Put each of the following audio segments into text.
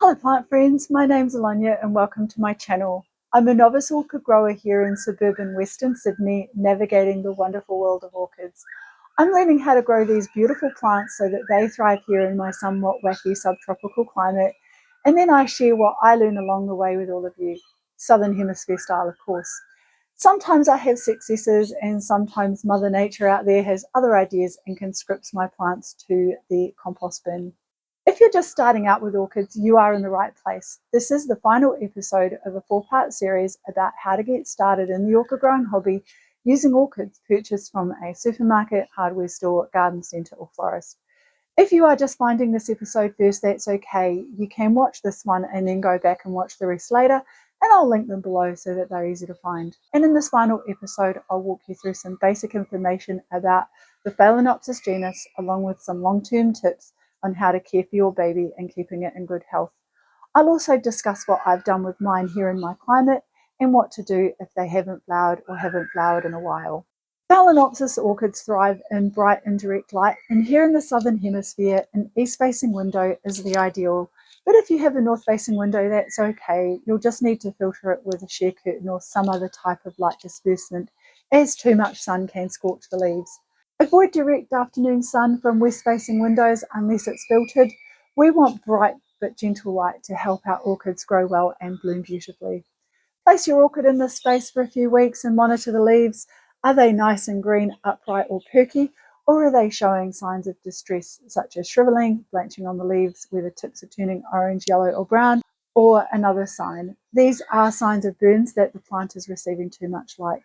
Hello plant friends, my name's Lyon and welcome to my channel. I'm a novice orchid grower here in suburban Western Sydney, navigating the wonderful world of orchids. I'm learning how to grow these beautiful plants so that they thrive here in my somewhat wacky subtropical climate, and then I share what I learn along the way with all of you, Southern Hemisphere style of course. Sometimes I have successes and sometimes Mother Nature out there has other ideas and conscripts my plants to the compost bin. If you're just starting out with orchids, you are in the right place. This is the final episode of a 4-part series about how to get started in the orchid growing hobby using orchids purchased from a supermarket, hardware store, garden centre or florist. If you are just finding this episode first, that's okay. You can watch this one and then go back and watch the rest later, and I'll link them below so that they're easy to find. And in this final episode, I'll walk you through some basic information about the Phalaenopsis genus, along with some long-term tips on how to care for your baby and keeping it in good health. I'll also discuss what I've done with mine here in my climate and what to do if they haven't flowered or haven't flowered in a while. Phalaenopsis orchids thrive in bright indirect light, and here in the Southern Hemisphere, an east-facing window is the ideal. But if you have a north-facing window, that's okay. You'll just need to filter it with a sheer curtain or some other type of light disbursement, as too much sun can scorch the leaves. Avoid direct afternoon sun from west-facing windows unless it's filtered. We want bright but gentle light to help our orchids grow well and bloom beautifully. Place your orchid in this space for a few weeks and monitor the leaves. Are they nice and green, upright or perky, or are they showing signs of distress such as shriveling, blanching on the leaves where the tips are turning orange, yellow or brown, or another sign? These are signs of burns that the plant is receiving too much light.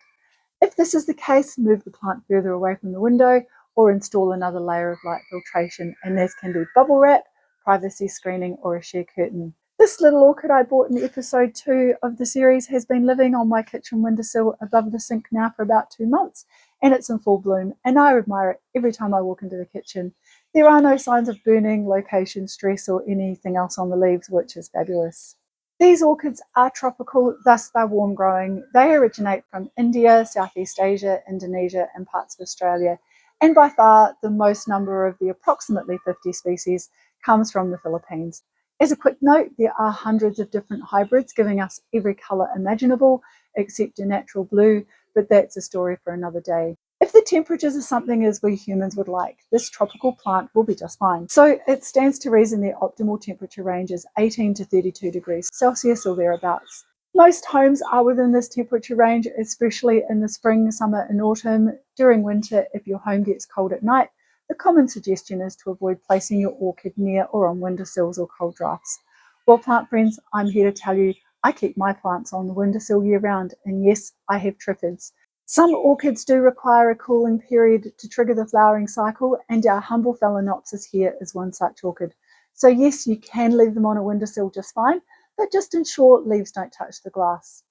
If this is the case, move the plant further away from the window or install another layer of light filtration, and this can be bubble wrap, privacy screening or a sheer curtain. This little orchid I bought in episode 2 of the series has been living on my kitchen windowsill above the sink now for about 2 months, and it's in full bloom, and I admire it every time I walk into the kitchen. There are no signs of burning, location stress or anything else on the leaves, which is fabulous. These orchids are tropical, thus they're warm growing. They originate from India, Southeast Asia, Indonesia and parts of Australia, and by far the most number of the approximately 50 species comes from the Philippines. As a quick note, there are hundreds of different hybrids giving us every colour imaginable except a natural blue, but that's a story for another day. If the temperatures are something as we humans would like, this tropical plant will be just fine. So it stands to reason their optimal temperature range is 18 to 32 degrees Celsius or thereabouts. Most homes are within this temperature range, especially in the spring, summer and autumn. During winter, if your home gets cold at night, the common suggestion is to avoid placing your orchid near or on windowsills or cold drafts. Well, plant friends, I'm here to tell you I keep my plants on the windowsill year round, and yes, I have triffids. Some orchids do require a cooling period to trigger the flowering cycle, and our humble Phalaenopsis here is one such orchid. So yes, you can leave them on a windowsill just fine, but just ensure leaves don't touch the glass.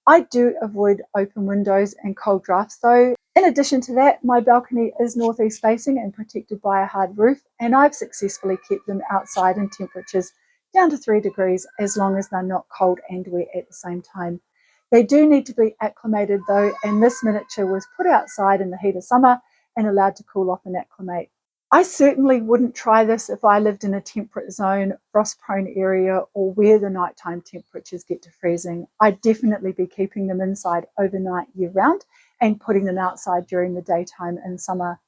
I do avoid open windows and cold drafts though. In addition to that, my balcony is northeast facing and protected by a hard roof, and I've successfully kept them outside in temperatures down to 3 degrees as long as they're not cold and wet at the same time. They do need to be acclimated though, and this miniature was put outside in the heat of summer and allowed to cool off and acclimate. I certainly wouldn't try this if I lived in a temperate zone, frost-prone area, or where the nighttime temperatures get to freezing. I'd definitely be keeping them inside overnight year-round and putting them outside during the daytime in summer.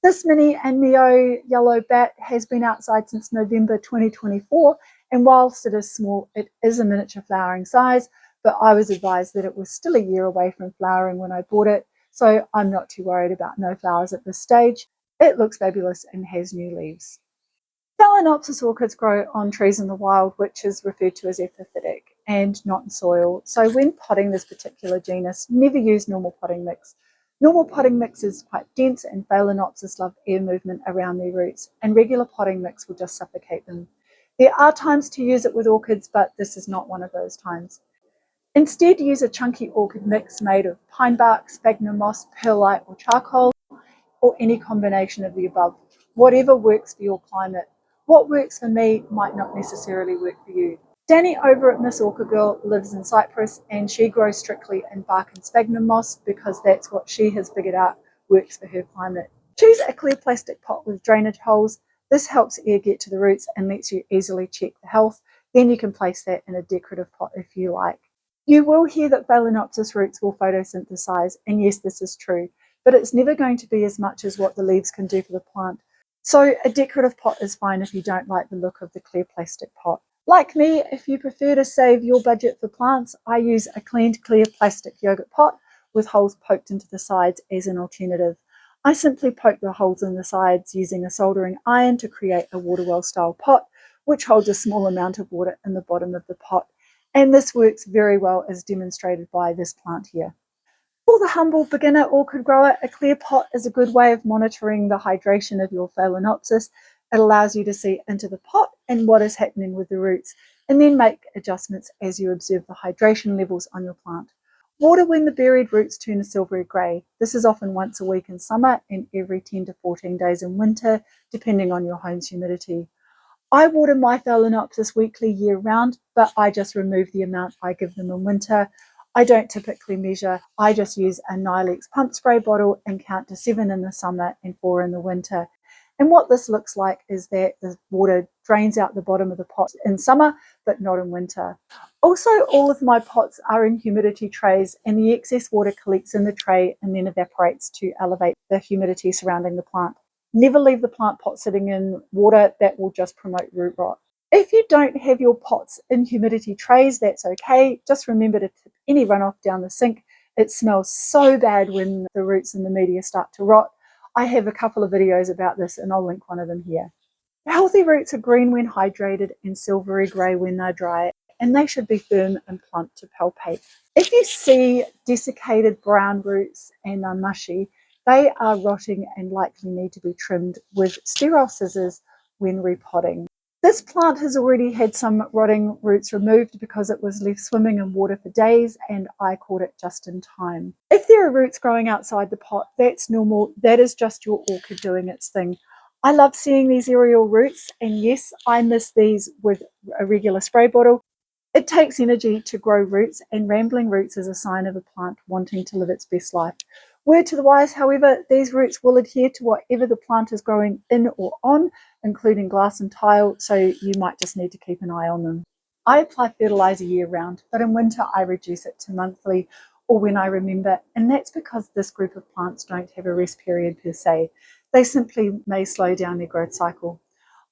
This mini and Neo yellow bat has been outside since November 2024, and whilst it is small, it is a miniature flowering size, but I was advised that it was still a year away from flowering when I bought it, so I'm not too worried about no flowers at this stage. It looks fabulous and has new leaves. Phalaenopsis orchids grow on trees in the wild, which is referred to as epiphytic, and not in soil. So when potting this particular genus, never use normal potting mix. Normal potting mix is quite dense, and Phalaenopsis love air movement around their roots, and regular potting mix will just suffocate them. There are times to use it with orchids, but this is not one of those times. Instead, use a chunky orchid mix made of pine bark, sphagnum moss, perlite or charcoal, or any combination of the above, whatever works for your climate. What works for me might not necessarily work for you. Danny over at Miss Orchid Girl lives in Cyprus, and she grows strictly in bark and sphagnum moss because that's what she has figured out works for her climate. Choose a clear plastic pot with drainage holes. This helps air get to the roots and lets you easily check the health. Then you can place that in a decorative pot if you like. You will hear that Phalaenopsis roots will photosynthesize, and yes, this is true, but it's never going to be as much as what the leaves can do for the plant. So a decorative pot is fine if you don't like the look of the clear plastic pot. Like me, if you prefer to save your budget for plants, I use a cleaned clear plastic yogurt pot with holes poked into the sides as an alternative. I simply poke the holes in the sides using a soldering iron to create a water well style pot, which holds a small amount of water in the bottom of the pot. And this works very well as demonstrated by this plant here. For the humble beginner orchid grower, a clear pot is a good way of monitoring the hydration of your Phalaenopsis. It allows you to see into the pot and what is happening with the roots, and then make adjustments as you observe the hydration levels on your plant. Water when the buried roots turn a silvery grey. This is often once a week in summer and every 10 to 14 days in winter, depending on your home's humidity. I water my Phalaenopsis weekly year round, but I just remove the amount I give them in winter. I don't typically measure. I just use a Nylex pump spray bottle and count to 7 in the summer and 4 in the winter. And what this looks like is that the water drains out the bottom of the pot in summer, but not in winter. Also, all of my pots are in humidity trays, and the excess water collects in the tray and then evaporates to elevate the humidity surrounding the plant. Never leave the plant pot sitting in water. That will just promote root rot. If you don't have your pots in humidity trays, that's okay. Just remember to tip any runoff down the sink. It smells so bad when the roots in the media start to rot. I have a couple of videos about this and I'll link one of them here. Healthy roots are green when hydrated and silvery grey when they're dry, and they should be firm and plump to palpate. If you see desiccated brown roots and they're mushy, they are rotting and likely need to be trimmed with sterile scissors when repotting. This plant has already had some rotting roots removed because it was left swimming in water for days, and I caught it just in time. If there are roots growing outside the pot, that's normal. That is just your orchid doing its thing. I love seeing these aerial roots, and yes, I miss these with a regular spray bottle. It takes energy to grow roots, and rambling roots is a sign of a plant wanting to live its best life. Word to the wise, however, these roots will adhere to whatever the plant is growing in or on, including glass and tile, so you might just need to keep an eye on them. I apply fertiliser year round, but in winter I reduce it to monthly or when I remember, and that's because this group of plants don't have a rest period per se. They simply may slow down their growth cycle.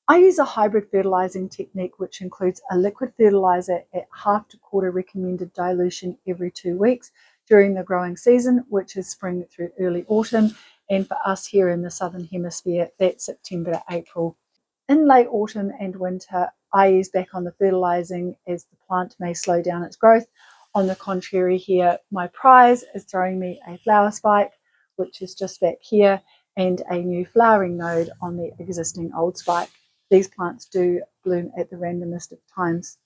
I use a hybrid fertilising technique, which includes a liquid fertiliser at half to quarter recommended dilution every 2 weeks during the growing season, which is spring through early autumn, and for us here in the southern hemisphere, that's September to April. In late autumn and winter, I ease back on the fertilising as the plant may slow down its growth. On the contrary here, my prize is throwing me a flower spike, which is just back here, and a new flowering node on the existing old spike. These plants do bloom at the randomest of times.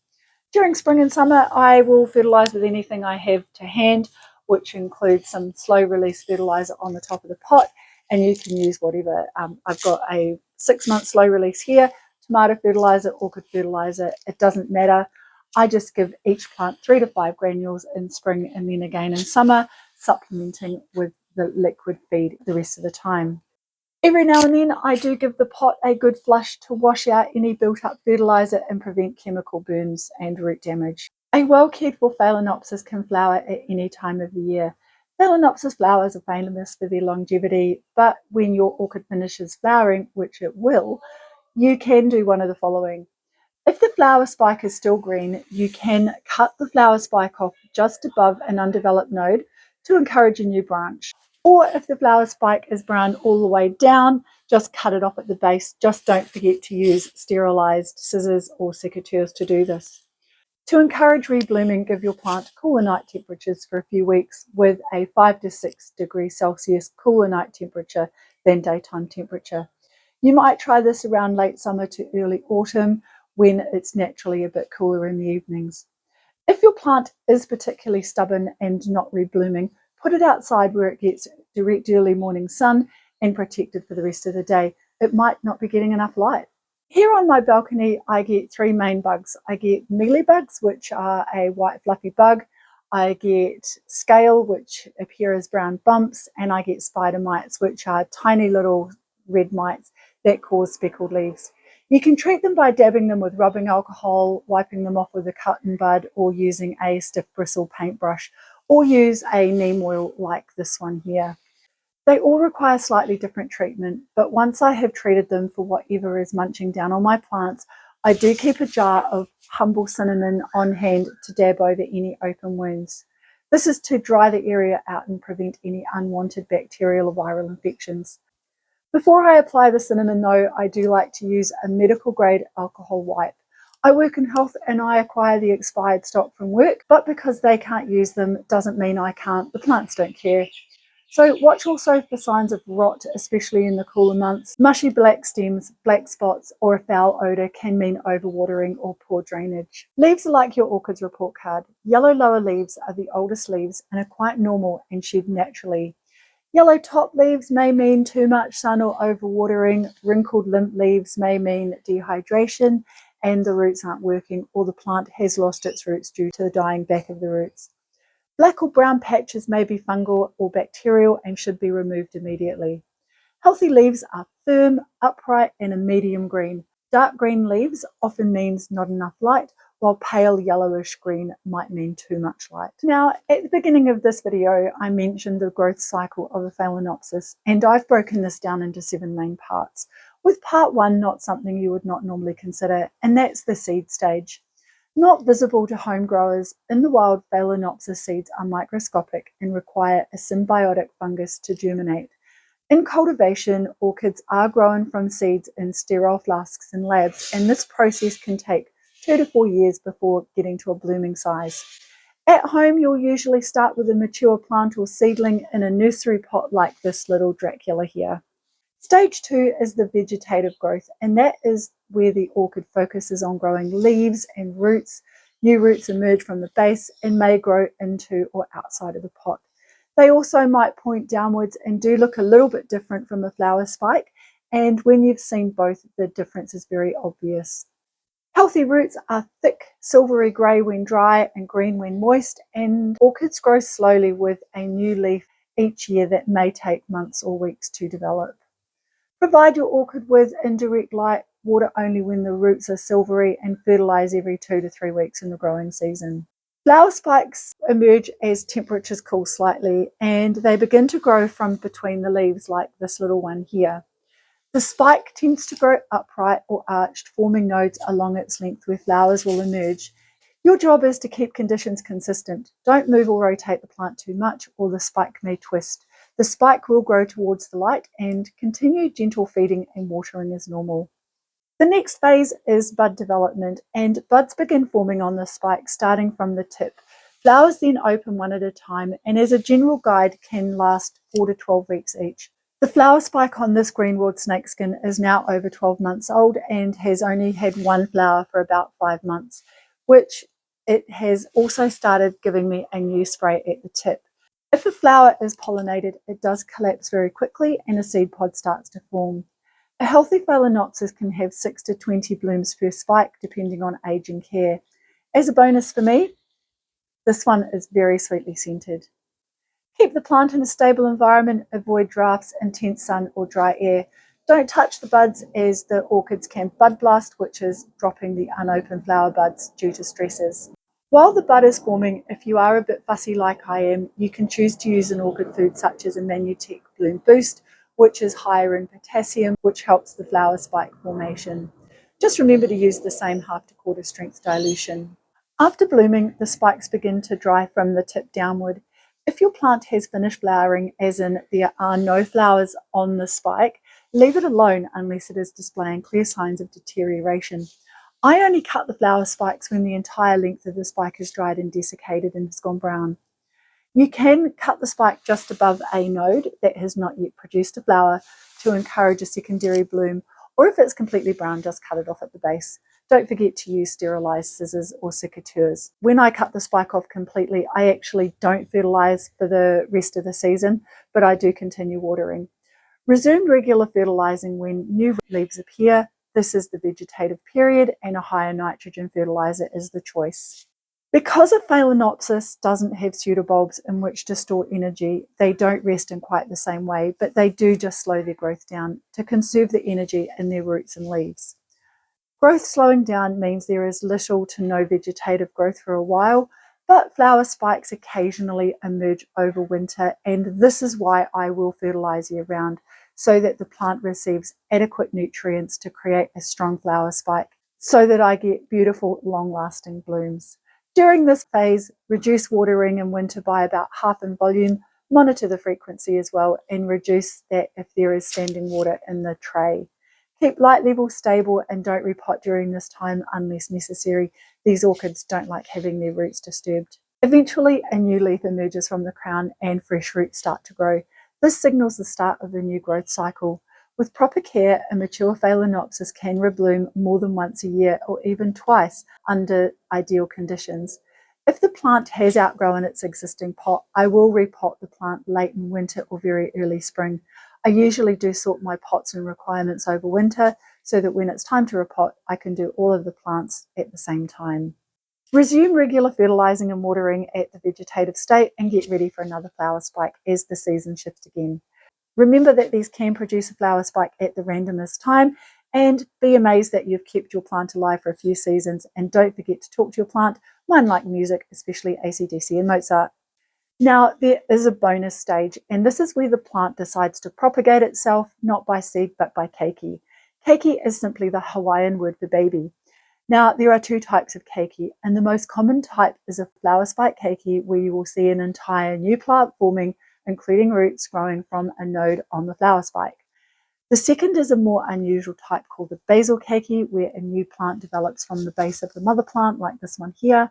During spring and summer, I will fertilise with anything I have to hand, which includes some slow release fertiliser on the top of the pot, and you can use whatever. I've got a 6-month slow release here, tomato fertiliser, orchid fertiliser, it doesn't matter. I just give each plant 3 to 5 granules in spring and then again in summer, supplementing with the liquid feed the rest of the time. Every now and then I do give the pot a good flush to wash out any built up fertiliser and prevent chemical burns and root damage. A well cared for Phalaenopsis can flower at any time of the year. Phalaenopsis flowers are famous for their longevity, but when your orchid finishes flowering, which it will, you can do one of the following. If the flower spike is still green, you can cut the flower spike off just above an undeveloped node to encourage a new branch. Or if the flower spike is brown all the way down, just cut it off at the base. Just don't forget to use sterilised scissors or secateurs to do this. To encourage reblooming, give your plant cooler night temperatures for a few weeks with a 5 to 6 degrees Celsius cooler night temperature than daytime temperature. You might try this around late summer to early autumn when it's naturally a bit cooler in the evenings. If your plant is particularly stubborn and not reblooming, put it outside where it gets direct early morning sun and protected for the rest of the day. It might not be getting enough light. Here on my balcony, I get 3 main bugs. I get mealy bugs, which are a white fluffy bug. I get scale, which appear as brown bumps, and I get spider mites, which are tiny little red mites that cause speckled leaves. You can treat them by dabbing them with rubbing alcohol, wiping them off with a cotton bud, or using a stiff bristle paintbrush, or use a neem oil like this one here. They all require slightly different treatment, but once I have treated them for whatever is munching down on my plants, I do keep a jar of humble cinnamon on hand to dab over any open wounds. This is to dry the area out and prevent any unwanted bacterial or viral infections. Before I apply the cinnamon though, I do like to use a medical grade alcohol wipe. I work in health and I acquire the expired stock from work, but because they can't use them doesn't mean I can't. The plants don't care. So watch also for signs of rot, especially in the cooler months. Mushy black stems, black spots, or a foul odour can mean overwatering or poor drainage. Leaves are like your orchid's report card. Yellow lower leaves are the oldest leaves and are quite normal and shed naturally. Yellow top leaves may mean too much sun or overwatering. Wrinkled limp leaves may mean dehydration and the roots aren't working, or the plant has lost its roots due to the dying back of the roots. Black or brown patches may be fungal or bacterial and should be removed immediately. Healthy leaves are firm, upright, and a medium green. Dark green leaves often means not enough light, while pale yellowish green might mean too much light. Now, at the beginning of this video, I mentioned the growth cycle of a Phalaenopsis, and I've broken this down into 7 main parts, with part 1 not something you would not normally consider, and that's the seed stage. Not visible to home growers, in the wild Phalaenopsis seeds are microscopic and require a symbiotic fungus to germinate. In cultivation, orchids are grown from seeds in sterile flasks in labs, and this process can take 2 to 4 years before getting to a blooming size. At home, you'll usually start with a mature plant or seedling in a nursery pot like this little Dracula here. Stage 2 is the vegetative growth, and that is where the orchid focuses on growing leaves and roots. New roots emerge from the base and may grow into or outside of the pot. They also might point downwards and do look a little bit different from a flower spike, and when you've seen both, the difference is very obvious. Healthy roots are thick, silvery grey when dry and green when moist, and orchids grow slowly with a new leaf each year that may take months or weeks to develop. Provide your orchid with indirect light, water only when the roots are silvery, and fertilise every 2 to 3 weeks in the growing season. Flower spikes emerge as temperatures cool slightly, and they begin to grow from between the leaves like this little one here. The spike tends to grow upright or arched, forming nodes along its length where flowers will emerge. Your job is to keep conditions consistent. Don't move or rotate the plant too much, or the spike may twist. The spike will grow towards the light, and continue gentle feeding and watering as normal. The next phase is bud development, and buds begin forming on the spike starting from the tip. Flowers then open one at a time, and as a general guide can last 4 to 12 weeks each. The flower spike on this greenwood snakeskin is now over 12 months old and has only had 1 flower for about 5 months, which it has also started giving me a new spray at the tip. If a flower is pollinated, it does collapse very quickly and a seed pod starts to form. A healthy Phalaenopsis can have 6 to 20 blooms per spike depending on age and care. As a bonus for me, this one is very sweetly scented. Keep the plant in a stable environment, avoid drafts, intense sun or dry air. Don't touch the buds as the orchids can bud blast, which is dropping the unopened flower buds due to stresses. While the bud is forming, if you are a bit fussy like I am, you can choose to use an orchid food such as a Manutech Bloom Boost, which is higher in potassium, which helps the flower spike formation. Just remember to use the same 1/2 to 1/4 strength dilution. After blooming, the spikes begin to dry from the tip downward. If your plant has finished flowering, as in there are no flowers on the spike, leave it alone unless it is displaying clear signs of deterioration. I only cut the flower spikes when the entire length of the spike is dried and desiccated and has gone brown. You can cut the spike just above a node that has not yet produced a flower to encourage a secondary bloom, or if it's completely brown, just cut it off at the base. Don't forget to use sterilised scissors or secateurs. When I cut the spike off completely, I actually don't fertilise for the rest of the season, but I do continue watering. Resume regular fertilising when new leaves appear. This is the vegetative period, and a higher nitrogen fertiliser is the choice. Because a Phalaenopsis doesn't have pseudobulbs in which to store energy, they don't rest in quite the same way, but they do just slow their growth down to conserve the energy in their roots and leaves. Growth slowing down means there is little to no vegetative growth for a while, but flower spikes occasionally emerge over winter, and this is why I will fertilise year round, so that the plant receives adequate nutrients to create a strong flower spike, so that I get beautiful long-lasting blooms. During this phase, reduce watering in winter by about half in volume, monitor the frequency as well, and reduce that if there is standing water in the tray. Keep light levels stable and don't repot during this time unless necessary. These orchids don't like having their roots disturbed. Eventually, a new leaf emerges from the crown and fresh roots start to grow. This signals the start of a new growth cycle. With proper care, a mature Phalaenopsis can rebloom more than once a year or even twice under ideal conditions. If the plant has outgrown its existing pot, I will repot the plant late in winter or very early spring. I usually do sort my pots and requirements over winter so that when it's time to repot, I can do all of the plants at the same time. Resume regular fertilising and watering at the vegetative state and get ready for another flower spike as the season shifts again. Remember that these can produce a flower spike at the randomest time, and be amazed that you've kept your plant alive for a few seasons, and don't forget to talk to your plant. Mine like music, especially AC/DC and Mozart. Now, there is a bonus stage, and this is where the plant decides to propagate itself, not by seed, but by keiki. Keiki is simply the Hawaiian word for baby. Now, there are two types of keiki, and the most common type is a flower spike keiki, where you will see an entire new plant forming, including roots growing from a node on the flower spike. The second is a more unusual type called the basal keiki, where a new plant develops from the base of the mother plant, like this one here.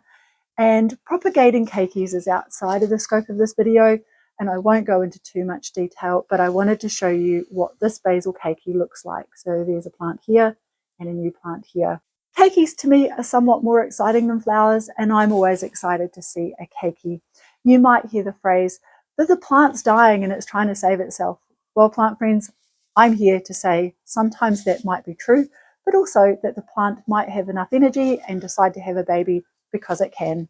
And propagating keikis is outside of the scope of this video, and I won't go into too much detail, but I wanted to show you what this basal keiki looks like. So there's a plant here and a new plant here. Keikis to me are somewhat more exciting than flowers, and I'm always excited to see a keiki. You might hear the phrase, but the plant's dying and it's trying to save itself. Well, plant friends, I'm here to say sometimes that might be true, but also that the plant might have enough energy and decide to have a baby because it can.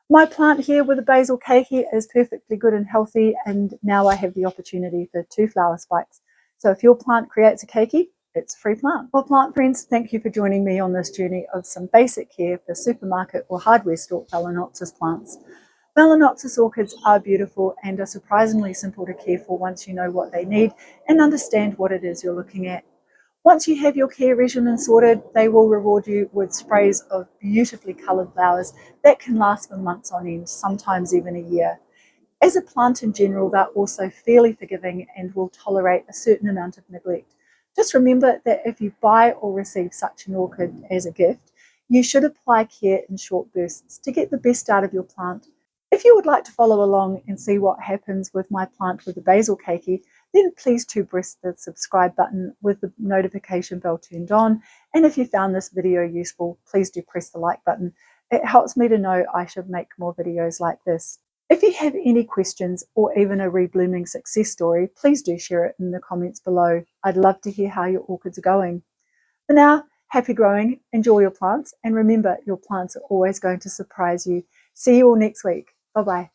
My plant here with a basal keiki is perfectly good and healthy, and now I have the opportunity for 2 flower spikes. So if your plant creates a keiki, it's a free plant. Well, plant friends, thank you for joining me on this journey of some basic care for supermarket or hardware store Phalaenopsis plants. Phalaenopsis orchids are beautiful and are surprisingly simple to care for once you know what they need and understand what it is you're looking at. Once you have your care regimen sorted, they will reward you with sprays of beautifully coloured flowers that can last for months on end, sometimes even a year. As a plant in general, they're also fairly forgiving and will tolerate a certain amount of neglect. Just remember that if you buy or receive such an orchid as a gift, you should apply care in short bursts to get the best out of your plant. If you would like to follow along and see what happens with my plant with the basal keiki, then please do press the subscribe button with the notification bell turned on. And if you found this video useful, please do press the like button. It helps me to know I should make more videos like this. If you have any questions or even a reblooming success story, please do share it in the comments below. I'd love to hear how your orchids are going. For now, happy growing, enjoy your plants, and remember, your plants are always going to surprise you. See you all next week. Bye-bye.